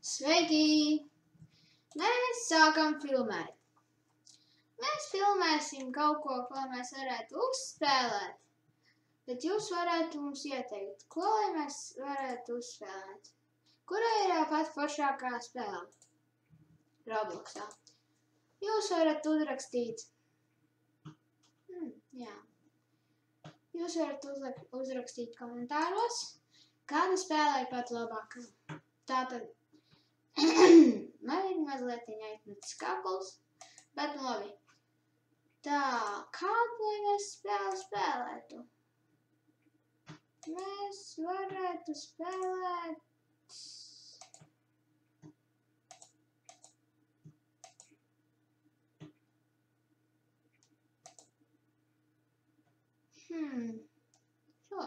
Sveiki! Mēs sākam filmēt. Mēs filmēsim kaut ko, ko mēs varētu uzspēlēt. Bet jūs varētu mums ieteikt, ko lai mēs varētu uzspēlēt. Kura ir pat foršākā spēle? Robloxā. Jūs varat uzrakstīt. Jā. Jūs varat uzrakstīt komentāros, kāda spēle ir pat labākā. Tātad man ir mazliet aizmetis kakls, bet labi. Tā, kādu lai mēs spēlētu? Mēs varētu spēlēt... Šo?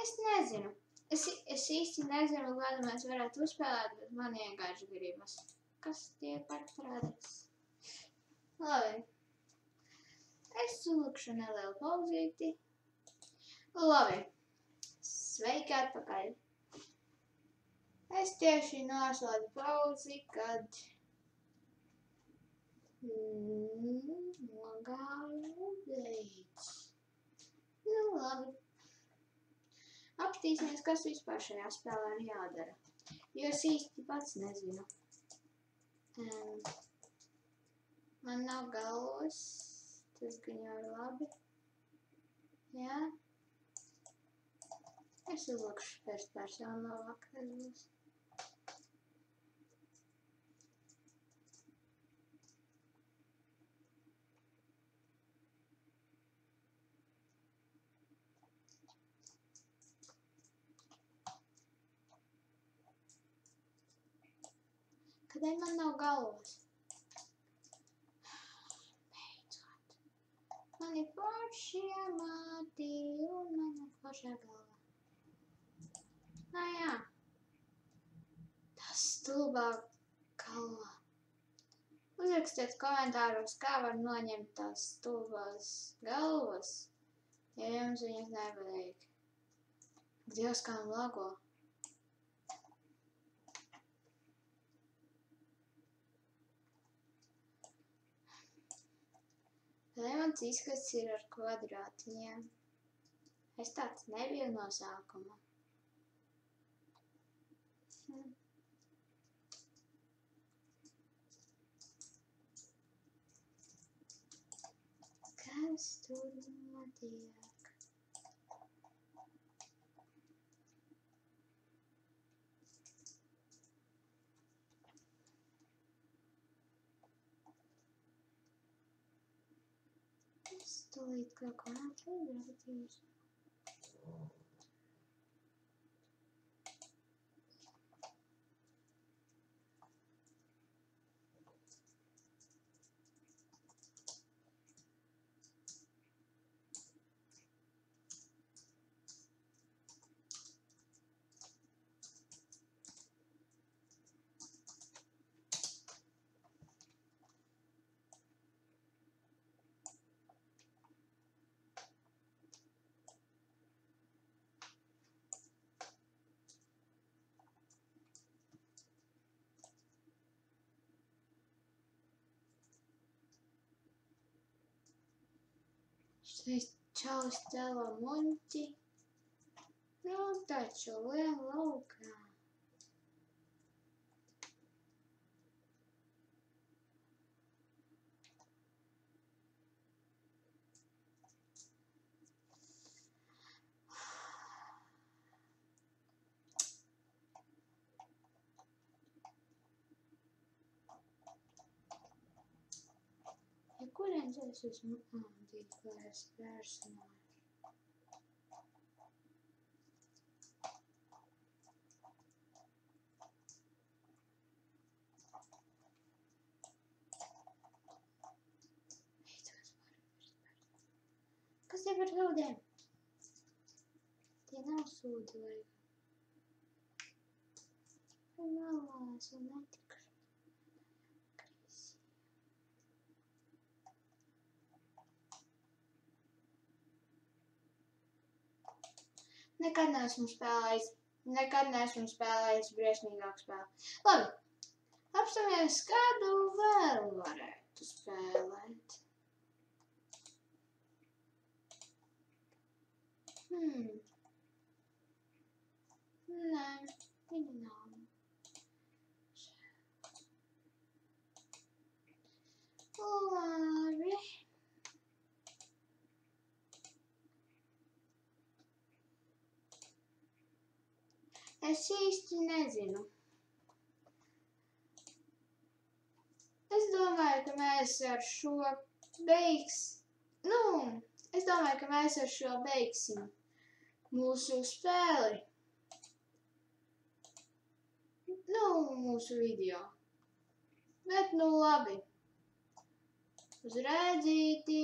Es nezinu. Es īsti nezinu, kādu mēs varētu uzspēlēt, bet man vienkārši gribas. Kas tie par prātis? Labi. Es uzlikšu nelielu pauzīti. Labi. Sveiki atpakaļ. Es tieši noslēdzu pauzi, kad nogāju beidz. Nu, labi. Apstīsimies, kas vispār šajā spēlē ir jādara. Jo es īsti pats nezinu. Man nav galvas. Tas gan jau ir labi. Jā. Es uzlikšu first personu labāk, tas būs. Kādēļ man nav galvas? Beidzot. Man ir foršie mati un man ir foršā galva. Jā. Tas stulbā galva. Uzrakstiet komentāros, kā var noņemt tās stulbās galvas, ja jums viņas nepatīk. Dievs, kā man lago. Lai mans izskats ir ar kvadrātiņiem. Es tāds nebiju no sākuma. Kas tur notiek? Es tūlīt kaut ko atradīšu. Šeit čalis cēlo muļķi. Nu, taču lien laukā. Ja kurienes es esmu ādīgais personāžs? Kas tie par sūdiem? Tie nav sūdi, vai? Melās un netikšu. Nekad neesmu spēlējis Nekad neesmu spēlējis briesmīgāku spēli. Labi, apstāmies, kādu vēl varētu spēlēt. Nē, viņa nav. Labi. Es īsti nezinu. Es domāju, ka mēs ar šo beigsim mūsu spēli. Mūsu video. Bet, labi. Uz redzīti!